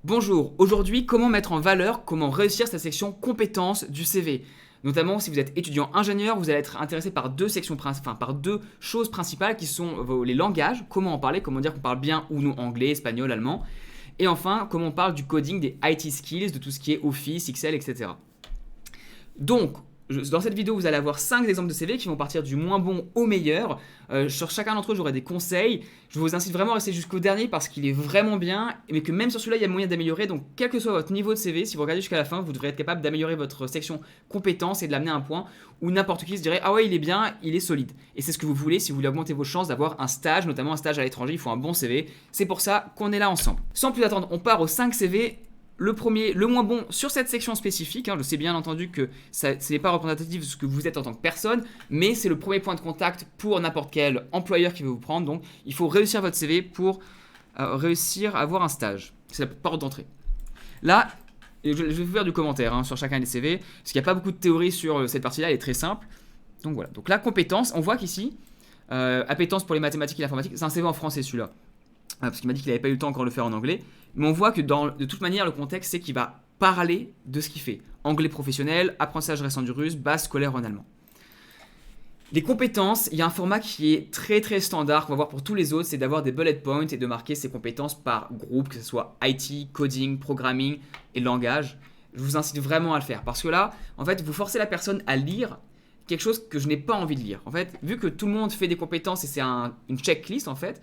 Bonjour, aujourd'hui comment mettre en valeur, comment réussir cette section compétences du CV. Notamment si vous êtes étudiant ingénieur, vous allez être intéressé par par deux choses principales qui sont les langages, comment en parler, comment dire qu'on parle bien ou non anglais, espagnol, allemand, et enfin comment on parle du coding, des IT skills, de tout ce qui est Office, Excel, etc. Donc, dans cette vidéo, vous allez avoir 5 exemples de CV qui vont partir du moins bon au meilleur. Sur chacun d'entre eux, j'aurai des conseils. Je vous incite vraiment à rester jusqu'au dernier parce qu'il est vraiment bien, mais que même sur celui-là, il y a moyen d'améliorer. Donc, quel que soit votre niveau de CV, si vous regardez jusqu'à la fin, vous devrez être capable d'améliorer votre section compétences et de l'amener à un point où n'importe qui se dirait ah ouais, il est bien, il est solide. Et c'est ce que vous voulez si vous voulez augmenter vos chances d'avoir un stage, notamment un stage à l'étranger. Il faut un bon CV. C'est pour ça qu'on est là ensemble. Sans plus attendre, on part aux 5 CV. Le premier, le moins bon sur cette section spécifique. Je sais bien entendu que ce n'est pas représentatif de ce que vous êtes en tant que personne, mais c'est le premier point de contact pour n'importe quel employeur qui veut vous prendre. Donc, il faut réussir votre CV pour réussir à avoir un stage. C'est la porte d'entrée. Là, je vais vous faire du commentaire sur chacun des CV, parce qu'il n'y a pas beaucoup de théorie sur cette partie-là, elle est très simple. Donc voilà. Donc la compétence, on voit qu'ici, appétence pour les mathématiques et l'informatique, c'est un CV en français celui-là. Parce qu'il m'a dit qu'il n'avait pas eu le temps encore de le faire en anglais. Mais on voit que de toute manière, le contexte, c'est qu'il va parler de ce qu'il fait. Anglais professionnel, apprentissage récent du russe, base scolaire en allemand. Les compétences, il y a un format qui est très très standard qu'on va voir pour tous les autres, c'est d'avoir des bullet points et de marquer ses compétences par groupe, que ce soit IT, coding, programming et langage. Je vous incite vraiment à le faire parce que là, en fait, vous forcez la personne à lire quelque chose que je n'ai pas envie de lire. En fait, vu que tout le monde fait des compétences et c'est une checklist en fait,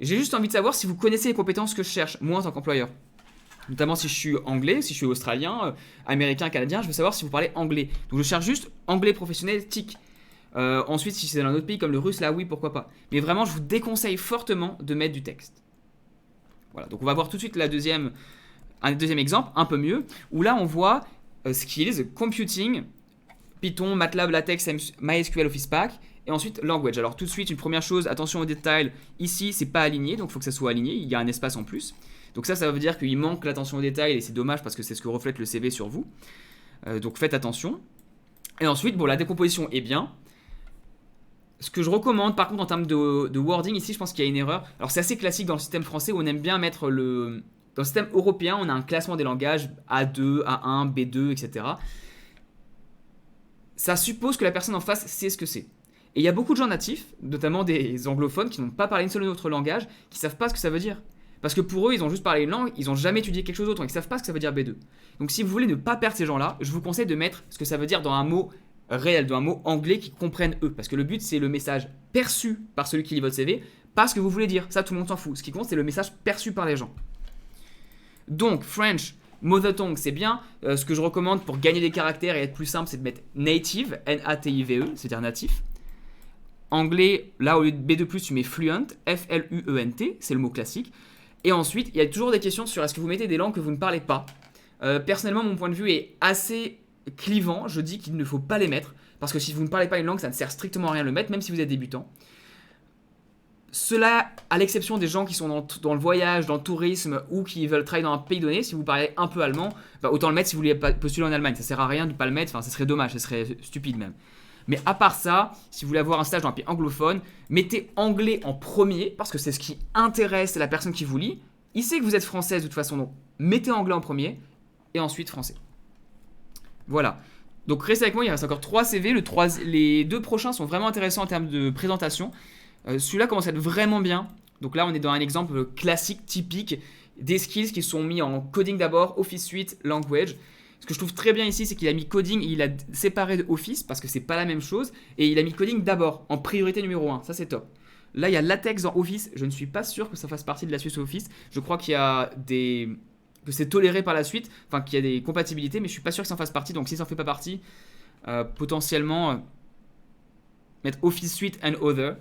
j'ai juste envie de savoir si vous connaissez les compétences que je cherche, moi en tant qu'employeur. Notamment si je suis anglais, si je suis australien, américain, canadien, je veux savoir si vous parlez anglais. Donc je cherche juste anglais professionnel, tic. Ensuite, si c'est dans un autre pays comme le russe, là oui, pourquoi pas. Mais vraiment, je vous déconseille fortement de mettre du texte. Voilà, donc on va voir tout de suite un deuxième exemple, un peu mieux, où là on voit skills, computing, Python, MATLAB, LaTeX, MySQL, Office Pack. Et ensuite, language. Alors tout de suite, une première chose, attention aux détails. Ici, c'est pas aligné, donc il faut que ça soit aligné. Il y a un espace en plus. Donc ça veut dire qu'il manque l'attention aux détails et c'est dommage parce que c'est ce que reflète le CV sur vous. Donc faites attention. Et ensuite, bon, la décomposition est bien. Ce que je recommande, par contre, en termes de wording, ici, je pense qu'il y a une erreur. Alors c'est assez classique dans le système français où on aime bien mettre le... Dans le système européen, on a un classement des langages A2, A1, B2, etc. Ça suppose que la personne en face sait ce que c'est. Et il y a beaucoup de gens natifs, notamment des anglophones, qui n'ont pas parlé une seule autre langage, qui savent pas ce que ça veut dire. Parce que pour eux, ils ont juste parlé une langue, ils n'ont jamais étudié quelque chose d'autre, donc ils savent pas ce que ça veut dire B2. Donc si vous voulez ne pas perdre ces gens-là, je vous conseille de mettre ce que ça veut dire dans un mot réel, dans un mot anglais qu'ils comprennent eux. Parce que le but, c'est le message perçu par celui qui lit votre CV, pas ce que vous voulez dire. Ça, tout le monde s'en fout. Ce qui compte, c'est le message perçu par les gens. Donc, French, mother tongue, c'est bien. Ce que je recommande pour gagner des caractères et être plus simple, c'est de mettre native, N-A-T-I-V-E, c'est-à-dire natif. Anglais, là au lieu de B2+, tu mets fluent, F-L-U-E-N-T, c'est le mot classique. Et ensuite, il y a toujours des questions sur est-ce que vous mettez des langues que vous ne parlez pas. Personnellement, mon point de vue est assez clivant. Je dis qu'il ne faut pas les mettre. Parce que si vous ne parlez pas une langue, ça ne sert strictement à rien de le mettre, même si vous êtes débutant. Cela, à l'exception des gens qui sont dans le voyage, dans le tourisme ou qui veulent travailler dans un pays donné, si vous parlez un peu allemand, autant le mettre si vous voulez postuler en Allemagne. Ça sert à rien de ne pas le mettre, ça serait dommage, ça serait stupide même. Mais à part ça, si vous voulez avoir un stage dans un pays anglophone, mettez anglais en premier, parce que c'est ce qui intéresse la personne qui vous lit. Il sait que vous êtes française de toute façon, donc mettez anglais en premier, et ensuite français. Voilà. Donc restez avec moi, il reste encore 3 CV. Les 2 prochains sont vraiment intéressants en termes de présentation. Celui-là commence à être vraiment bien. Donc là, on est dans un exemple classique, typique, des skills qui sont mis en coding d'abord, Office Suite, Language. Ce que je trouve très bien ici, c'est qu'il a mis coding et il a séparé de Office parce que c'est pas la même chose. Et il a mis coding d'abord, en priorité numéro 1. Ça, c'est top. Là, il y a LaTeX dans Office. Je ne suis pas sûr que ça fasse partie de la suite Office. Je crois qu'il y a que c'est toléré par la suite, enfin qu'il y a des compatibilités, mais je suis pas sûr que ça en fasse partie. Donc si ça en fait pas partie, potentiellement mettre Office Suite and Other.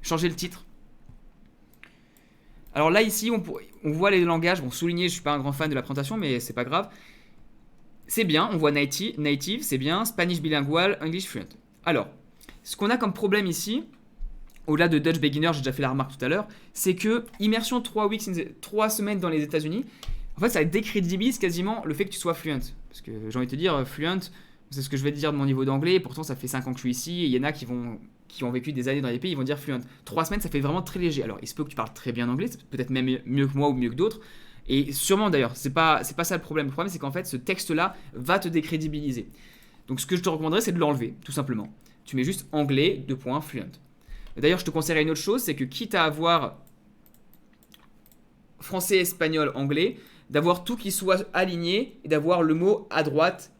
Changer le titre. Alors là, ici, on voit les langages. Bon, souligné, je ne suis pas un grand fan de la présentation, mais c'est pas grave. C'est bien, on voit native, c'est bien. Spanish bilingual, English fluent. Alors, ce qu'on a comme problème ici, au-delà de Dutch beginner, j'ai déjà fait la remarque tout à l'heure, c'est que immersion 3 semaines dans les États-Unis, en fait, ça décrédibilise quasiment le fait que tu sois fluent. Parce que j'ai envie de te dire, fluent, c'est ce que je vais te dire de mon niveau d'anglais, et pourtant ça fait 5 ans que je suis ici, et il y en a qui ont vécu des années dans les pays, ils vont dire fluent. 3 semaines, ça fait vraiment très léger. Alors, il se peut que tu parles très bien anglais, c'est peut-être même mieux que moi ou mieux que d'autres, Et sûrement d'ailleurs, c'est pas ça le problème. Le problème, c'est qu'en fait, ce texte-là va te décrédibiliser. Donc ce que je te recommanderais, c'est de l'enlever, tout simplement. Tu mets juste anglais, fluent. D'ailleurs, je te conseillerais une autre chose, c'est que quitte à avoir français, espagnol, anglais, d'avoir tout qui soit aligné et d'avoir le mot à droite,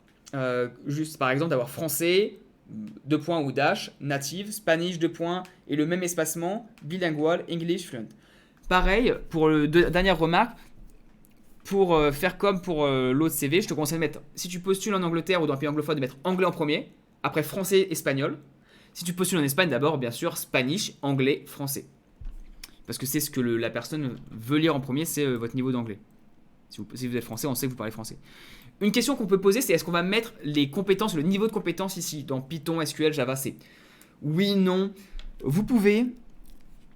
juste par exemple d'avoir français, ou dash, native, Spanish, et le même espacement, bilingual, English, fluent. Pareil, pour la dernière remarque, pour faire comme pour l'autre CV, je te conseille de mettre, si tu postules en Angleterre ou dans un pays anglophone, de mettre anglais en premier, après français, espagnol. Si tu postules en Espagne, d'abord, bien sûr, Spanish, anglais, français. Parce que c'est ce que la personne veut lire en premier, c'est votre niveau d'anglais. Si vous êtes français, on sait que vous parlez français. Une question qu'on peut poser, c'est est-ce qu'on va mettre les compétences, le niveau de compétences ici, dans Python, SQL, Java, C? Oui, non. Vous pouvez.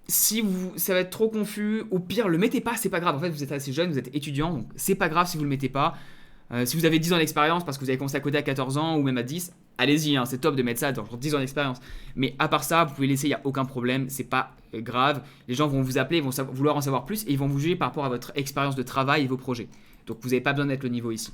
Si ça va être trop confus, au pire, le mettez pas, c'est pas grave. En fait, vous êtes assez jeune, vous êtes étudiant, donc c'est pas grave si vous le mettez pas. Si vous avez 10 ans d'expérience parce que vous avez commencé à coder à 14 ans ou même à 10, allez-y, hein, c'est top de mettre ça dans 10 ans d'expérience. Mais à part ça, vous pouvez laisser, il n'y a aucun problème, c'est pas grave. Les gens vont vous appeler, ils vont vouloir en savoir plus et ils vont vous juger par rapport à votre expérience de travail et vos projets. Donc vous n'avez pas besoin d'être le niveau ici.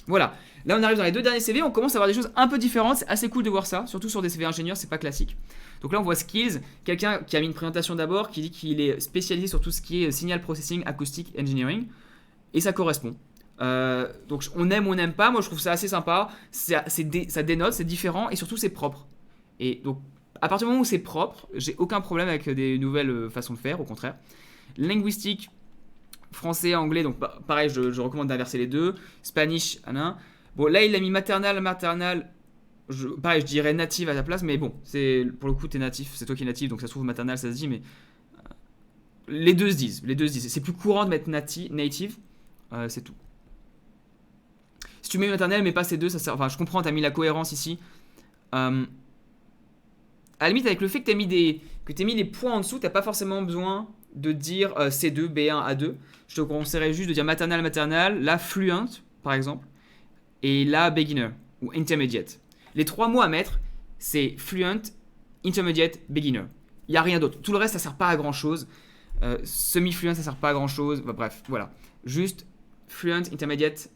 Voilà, là on arrive dans les 2 derniers CV, on commence à avoir des choses un peu différentes, c'est assez cool de voir ça, surtout sur des CV ingénieurs, c'est pas classique. Donc là on voit skills, quelqu'un qui a mis une présentation d'abord, qui dit qu'il est spécialisé sur tout ce qui est signal processing, acoustic engineering, et ça correspond. Donc on aime ou on n'aime pas, moi je trouve ça assez sympa, ça dénote, c'est différent et surtout c'est propre. Et donc à partir du moment où c'est propre, j'ai aucun problème avec des nouvelles façons de faire, au contraire. Linguistique, français, anglais, donc pareil, je recommande d'inverser les deux. Spanish, bon là il a mis maternal, pareil je dirais native à la place, mais bon, pour le coup t'es natif, c'est toi qui es natif, donc ça se trouve maternal ça se dit, mais les deux se disent, c'est plus courant de mettre native, c'est tout. Si tu mets maternelle mais pas ces deux, ça sert. Enfin, je comprends, t'as mis la cohérence ici. À la limite, avec le fait que t'aies mis les points en dessous, t'as pas forcément besoin de dire C2, B1, A2. Je te conseillerais juste de dire maternal, là fluent, par exemple, et là beginner ou intermediate. Les 3 mots à mettre, c'est fluent, intermediate, beginner. Il n'y a rien d'autre. Tout le reste, ça sert pas à grand chose. Semi-fluent, ça sert pas à grand chose. Enfin, bref, voilà. Juste fluent, intermediate,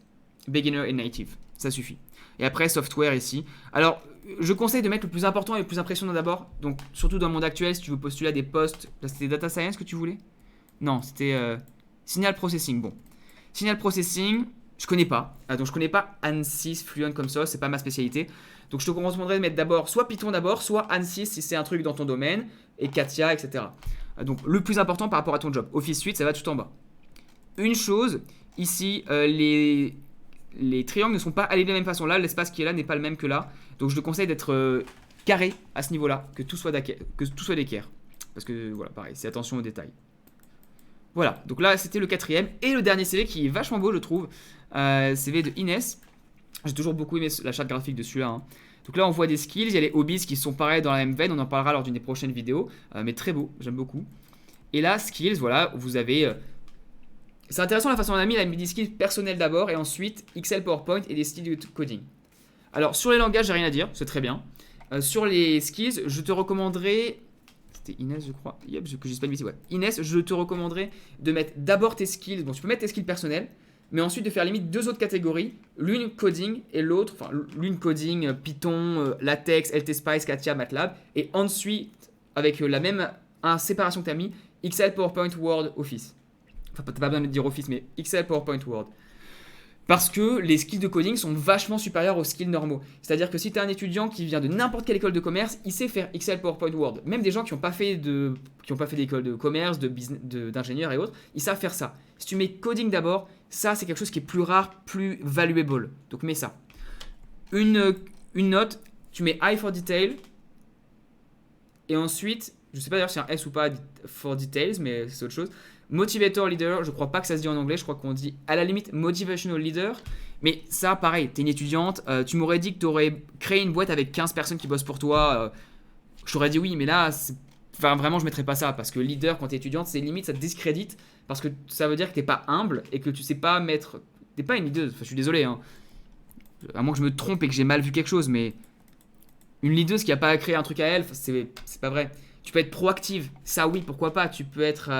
beginner et native, ça suffit. Et après software ici. Alors je conseille de mettre le plus important et le plus impressionnant d'abord. Donc surtout dans le monde actuel, si tu veux postuler à des postes, là c'était data science que tu voulais? Non, c'était signal processing. Bon, signal processing, je connais pas. Donc je connais pas ANSYS Fluent comme ça, c'est pas ma spécialité. Donc je te recommanderais de mettre d'abord soit Python d'abord, soit ANSYS si c'est un truc dans ton domaine, et Katia, etc. Donc le plus important par rapport à ton job. Office Suite, ça va tout en bas. Une chose, ici, les triangles ne sont pas alignés de la même façon. Là, l'espace qui est là n'est pas le même que là. Donc je te conseille d'être carré à ce niveau-là, que tout soit d'équerre. Parce que voilà, pareil, c'est attention aux détails. Voilà, donc là c'était le 4e. Et le dernier CV qui est vachement beau, je trouve. CV de Inès. J'ai toujours beaucoup aimé la charte graphique de celui-là. Hein. Donc là on voit des skills, il y a les hobbies qui sont pareils dans la même veine. On en parlera lors d'une des prochaines vidéos. Mais très beau, j'aime beaucoup. Et là, skills, voilà, vous avez... c'est intéressant la façon dont on a mis, il a mis des skills personnels d'abord et ensuite Excel, PowerPoint et des styles de coding. Alors sur les langages, j'ai rien à dire, c'est très bien. Sur les skills, je te recommanderais... C'était Inès, je crois. Yep, que je dis pas de bêtises, ouais. Inès, je te recommanderais de mettre d'abord tes skills. Bon, tu peux mettre tes skills personnels, mais ensuite de faire limite 2 autres catégories. L'une coding et l'autre, enfin l'une coding, Python, Latex, LTSpice, Katia, MATLAB. Et ensuite, avec la même séparation que tu as mis, Excel, PowerPoint, Word, Office. Enfin, t'as pas besoin de dire Office, mais Excel, PowerPoint, Word. Parce que les skills de coding sont vachement supérieurs aux skills normaux. C'est-à-dire que si tu es un étudiant qui vient de n'importe quelle école de commerce, il sait faire Excel, PowerPoint, Word. Même des gens qui n'ont pas fait d'école de commerce, d'ingénieur et autres, ils savent faire ça. Si tu mets coding d'abord, ça c'est quelque chose qui est plus rare, plus valuable. Donc mets ça. Une note, tu mets I for detail. Et ensuite, je sais pas d'ailleurs si c'est un S ou pas for details, mais c'est autre chose. Motivator leader, je crois pas que ça se dit en anglais, je crois qu'on dit à la limite motivational leader. Mais ça, pareil, t'es une étudiante, tu m'aurais dit que t'aurais créé une boîte avec 15 personnes qui bossent pour toi. Je t'aurais dit oui, mais là, enfin, vraiment, je mettrais pas ça. Parce que leader, quand t'es étudiante, c'est limite, ça te discrédite. Parce que ça veut dire que t'es pas humble et que tu sais pas mettre. T'es pas une leader, enfin, je suis désolé. Hein. À moins que je me trompe et que j'ai mal vu quelque chose, mais. Une leaduse qui a pas créé un truc à elle, c'est pas vrai. Tu peux être proactive, ça oui, pourquoi pas. Tu peux être.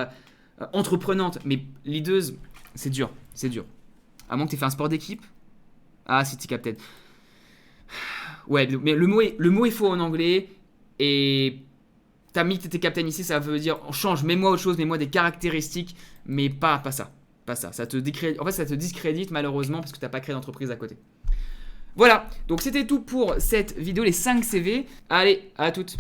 entreprenante, mais leaduse, c'est dur, c'est dur. À moins que tu aies fait un sport d'équipe. Ah, City Captain. Ouais, mais le mot est faux en anglais. Et t'as mis que t'étais captain ici, ça veut dire on change, mets-moi autre chose, mets-moi des caractéristiques, mais pas ça. Pas ça. Ça te décrédite, en fait, ça te discrédite malheureusement parce que t'as pas créé d'entreprise à côté. Voilà, donc c'était tout pour cette vidéo, les 5 CV. Allez, à toutes.